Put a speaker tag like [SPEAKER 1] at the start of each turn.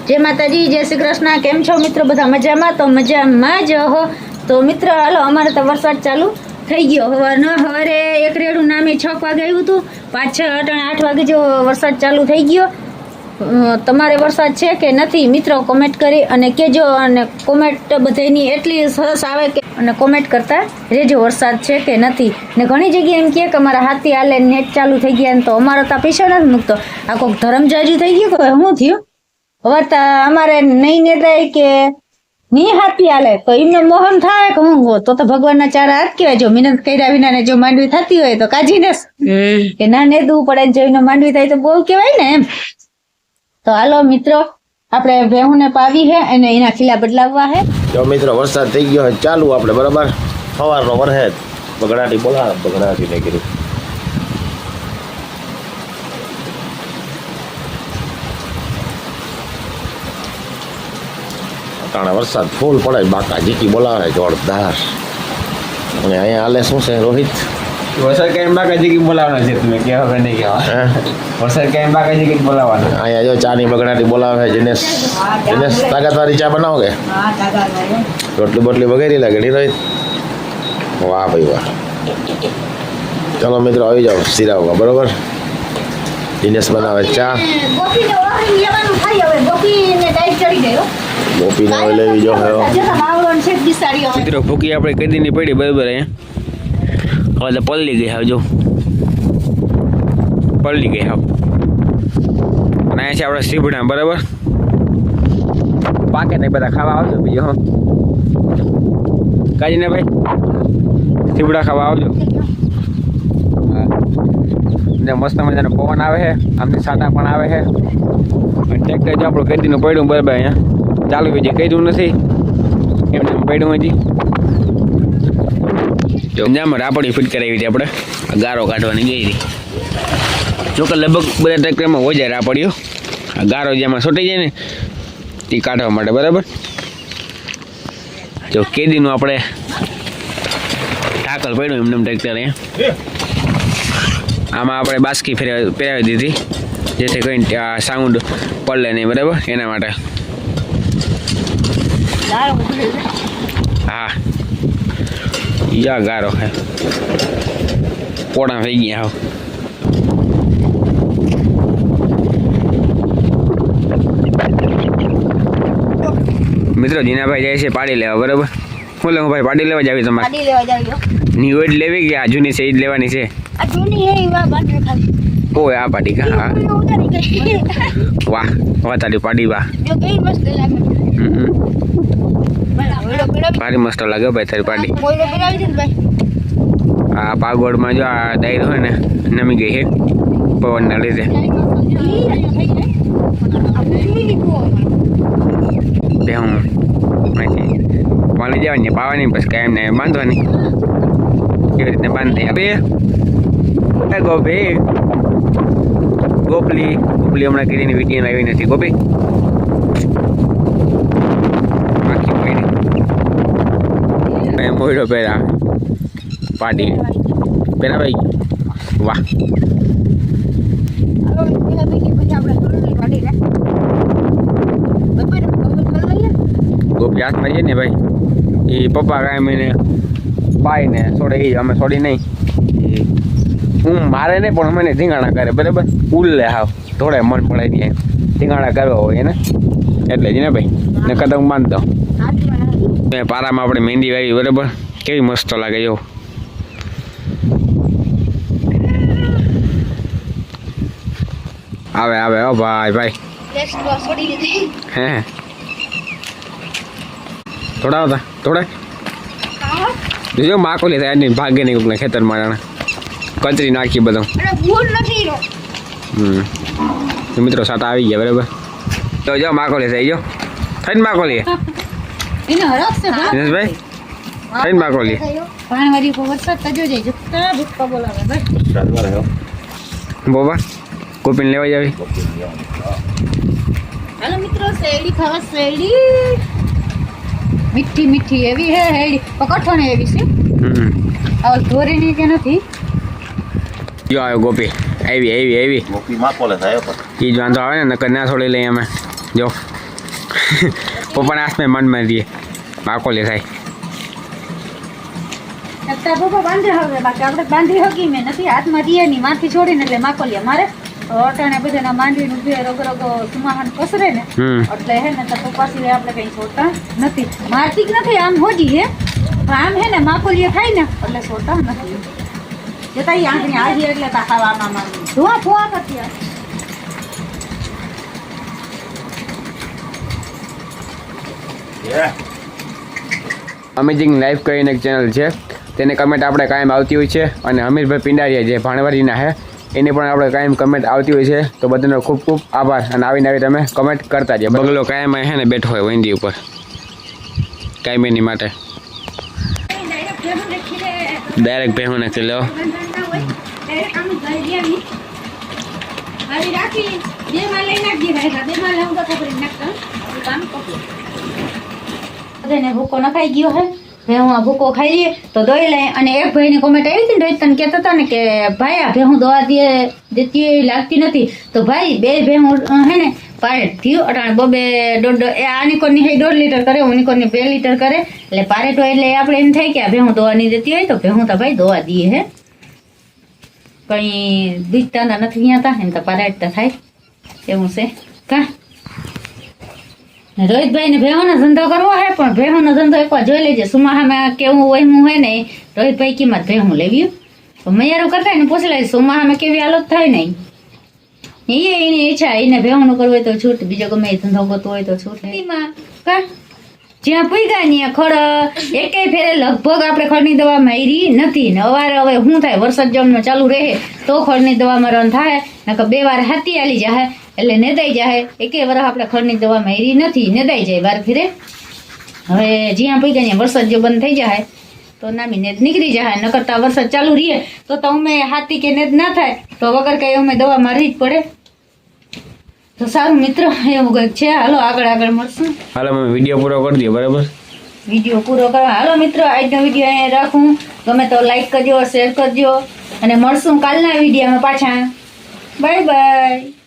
[SPEAKER 1] જય માતાજી, જય શ્રી કૃષ્ણ. કેમ છો મિત્રો? બધા મજામાં? તો મજામાં જ હો. તો મિત્રો હાલો, અમારે તો વરસાદ ચાલુ થઈ ગયો. સવારે એક રેડું નામે 6 વાગે આવ્યું હતું, પાછળ 8 વાગે જો વરસાદ ચાલુ થઈ ગયો. તમારે વરસાદ છે કે નથી મિત્રો? કોમેન્ટ કરી અને કહેજો. અને કોમેન્ટ બધાની એટલી સરસ આવે કે અને કોમેન્ટ કરતા રેજો વરસાદ છે કે નથી. ને ઘણી જગ્યાએ એમ કહે કે અમારા હાથી હાલે નેટ ચાલુ થઈ ગયા, તો અમારો તો પૈસા નથી મૂકતો. આ કોઈક ધરમજાજુ થઈ ગયું કે શું થયું? હવે તો અમારે નહીં નેટાય કે નહીં હાથી હાલે તો એમને મોહન થાય કે હું તો ભગવાનના ચારા હાથ કહેવાય. જો મહેનત કર્યા વિના ને જો માંડવી થતી હોય તો કાજીને કે ના નેદવું પડે, જોઈને માંડવી થાય તો બહુ કહેવાય ને એમ. તો હાલો મિત્રો, આપણે ભેહુને પાવી છે અને એના ખીલા બદલાવવા છે.
[SPEAKER 2] જો મિત્રો વરસાદ થઈ ગયો ચાલુ, આપણે બરાબર સવારનો વરસાદ બગડાટી બોલા બગડાટી ને કીધું. અટાણે વરસાદ ફૂલ પડે, બાકા જીકી બોલાવે જોરદાર. અને અહીંયા હાલે શું છે રોહિત?
[SPEAKER 3] વરસાદ કઈ બાકા જીકી બોલાવવાના છે, તમે કહેવા કે નહીં કહેવા? વરસાદ કઈ બાકા જીકી બોલાવવાના.
[SPEAKER 2] અહીંયા જો ચાની બગડાટી બોલાવે છે. દિનેશ તાકાતવાળી ચા બનાવો કે રોટલી બોટલી વગેરે લાગે નહીં રોહિત? વાહ ભાઈ વાહ. ચલો મિત્રો આવી જાઓ સિરાવવા, બરોબર. દિનેશ બનાવે ચા. ગોપીને હવે લેવી જો
[SPEAKER 3] મિત્રો ભૂકી આપણે કદીની પડી બરાબર. અહીંયા હવે તો પલળી ગઈ, હવે જો પલળી ગઈ હવે. અને અહીંયા છે આપણે સીભડા, બરાબર. પાકે ને બધા ખાવા આવજો બીજો. હા કાજીને ભાઈ સીભડા ખાવા આવજો. મસ્ત મજાનો પવન આવે છે, આમથી સાટા પણ આવે છે. ટ્રેક્ટર જો આપણું કદીનું પડ્યું બરાબર. અહીંયા ચાલુ હજી કર્યું નથી, એમને પડ્યું હજી. જો જામાં રાપડી ફિટ કરાવી હતી આપણે, ગારો કાઢવાની ગઈ હતી. જોકે લગભગ બધા ટ્રેક્ટરમાં હોય જાય રાપડીઓ. ગારો જેમાં છોટી જાય ને તે કાઢવા માટે, બરાબર. જો કેદીનું આપણે ટાકલ પડ્યું એમને ટ્રેક્ટર. આમાં આપણે બાસ્કી પહેરાવી દીધી, જેથી કંઈ સાઉન્ડ પડે નહીં, બરાબર. એના માટે હા યા ગારો હે પોણા થઈ ગયા. મિત્રો જીનાભાઈ જાય છે પાડી લેવા, બરાબર. હું લેવું ભાઈ? પાડી લેવા જાવી તમારે? ન્યુ એડ લેવી કે આ જૂની છે એ જ લેવાની છે? ઓય આ પાડી કા? હા વાહ વાહ તારી પાડી વાહ, ભારી મસ્ત લાગે ભાઈ તારી પાડી. આ પાગોડમાં જો આ ડાયર હોય ને નમી ગઈ છે પવનના લીધે. હું પાણી જવાની પાવાની પછી કાંઈ એમને બાંધવાની કેવી રીતે બાંધી આપે. ગોપી ગોપલી હમણાં કીધીની વિડીયો આવી નથી. ગોપી મોયડો પહેરા પાટી પહેરા ભાઈ. વાહ ગોપી હાથમાં છે ને ભાઈ, એ પપ્પા કાંઈ મને પાય ને છોડે, એ અમે છોડી નહીં. હું મારે નહીં પણ મને ધીંગાણા કરે, બરાબર. ઉલ્લે હાવ થોડે મન પડે ત્યાં ધીંગાણા કરવા હોય એને, એટલે જ ને ભાઈ. ને કદમ બાંધતો પારામાં આપણે મહેંદી વાવી, બરાબર. કેવી મસ્ત લાગે જો. આવે આવે ઓ ભાઈ ભાઈ. હે થોડા હતા થોડા જો માકો લેતા એની ભાગે નહીં કોકના ખેતરમાં કચરી નાખી બધું. મિત્રો સાટા આવી ગયા, બરાબર. તો જો માકો લેતા જો થઈને માકો લે દિનેશભાઈ, થઈને માકો લે બોબા. કોપીને લેવા જાવી.
[SPEAKER 1] હાલો મિત્રો, શેરડી ખાવા. શેરડી મીઠી મીઠી એવી હે હેડી, પકડો ને એવી છે. આ ધોરીની કે નથી?
[SPEAKER 3] જો આવ્યો ગોપી, આવી આવી આવી.
[SPEAKER 2] ગોપી માકો લે થાય પણ
[SPEAKER 3] એ જ વાંધો આવે ને, નકર ના છોડી લઈએ અમે. જો પપ્પાના હાથમાં મનમાં રહીએ માકોલી થાય.
[SPEAKER 1] અત્યારે પપ્પા બાંધે હવે બાકી આપણે બાંધી હકી મેં નથી હાથમાં રીએ ની માથી છોડીને એટલે માકોલિયા મારે તો અટાણે બધાના માંડવીનું બે રગરગો સુમાહાન કસરે ને એટલે હે ને તો પપ્પા સિવાય આપણે કઈ છોડતા નથી. મારતી જ નથી આમ હોજી હે પણ આમ હે ને માકોલિયા થાય ને એટલે છોડતા નથી. જતા ઈ આંખની આજી એટલે તા ખાવામાં માંડવી ધોવા ફોવા કરતી આ.
[SPEAKER 3] અમેઝિંગ લાઈફ કરીને એક ચેનલ છે તેને કમેન્ટ આપણે કાયમ આવતી હોય છે અને હમીરભાઈ પિંડારિયા જે ભાણવારીના છે એની પણ આપણે કાયમ કમેન્ટ આવતી હોય છે તો બધાનો ખૂબ ખૂબ આભાર અને આવીને આવી તમે કમેન્ટ કરતા જ. બગલો કાયમ હે ને બેઠો હોય વંદી ઉપર કાયમ એની માટે ડાયરેક્ટ ભેહું નથી લો.
[SPEAKER 1] બધાને ભૂકો નખાઈ ગયો હે ભેહું આ ભૂકો ખાઈ લઈએ તો દોઈ લઈએ. અને એક ભાઈની કોમેન્ટ આવી હતી ને રોહિત તને કહેતા હતા ને કે ભાઈ આ ભેહું દવા દેતી એવી લાગતી નથી તો ભાઈ બે ભેહું હે ને પારેટ થયું અટાણે બબે દોઢ એ આ નિકોનની હે 1.5 લીટર કરે ઉનિકોનની 2 લીટર કરે એટલે પારેટ હોય એટલે આપણે એમ થાય કે આ ભેહું દવા નહીં દેતી હોય તો ભેહું તો ભાઈ દવા દઈએ હે કઈ દીકતા નથી અહીંયા તા એમ તો પારેટ તો થાય એવું છે કા. રોહિતભાઈ ને ભેહોનો ધંધો કરવો હે પણ ભેહોનો ધંધો એકવાર જોઈ લેજે સુમાહામાં કેવું વહેમું હોય ને રોહિતભાઈ કિંમત ભેહું લેવી તો મૈયારું કરતા ને પૂછી લઈશ સુમાહામાં કેવી હાલત થાય ને એની ઈચ્છા એને ભેહોનું કરવું હોય તો છૂટ બીજો ગમે એ ધંધો કરતો હોય તો છૂટ કા જ્યાં પૂગ્યા ત્યાં ખડ એકેય ફેરે લગભગ આપણે ખડની દવા મારી નથી ને અવારે હવે શું થાય વરસાદ જમનો ચાલુ રહે તો ખડની દવામાં રન થાય નકર 2 વાર હાથી આલી જાય એટલે નેદાઈ જાય. એકેય વર્ષ આપણે ખડની દવા મારી નથી નેદાઈ જાય વાર ફેરે. હવે જ્યાં પૂગ્યા ત્યાં વરસાદ જો બંધ થઈ જાય તો નામી નેદ નીકળી જાય નકરતા વરસાદ ચાલુ રહીએ તો અમે હાથી કે નેદ ના થાય તો વગર કઈ અમે દવા મારવી જ પડે. તો સારું મિત્રો એવું કંઈક છે હાલો આગળ મળશું.
[SPEAKER 3] હાલો અમે વિડીયો પૂરો કરી દઈએ બરાબર.
[SPEAKER 1] વિડીયો પૂરો કરવા હાલો મિત્રો આજનો વિડીયો અહીંયા રાખું. ગમે તો લાઈક કરજો શેર કરજો અને મળશું કાલના વિડીયોમાં પાછા. Bye bye.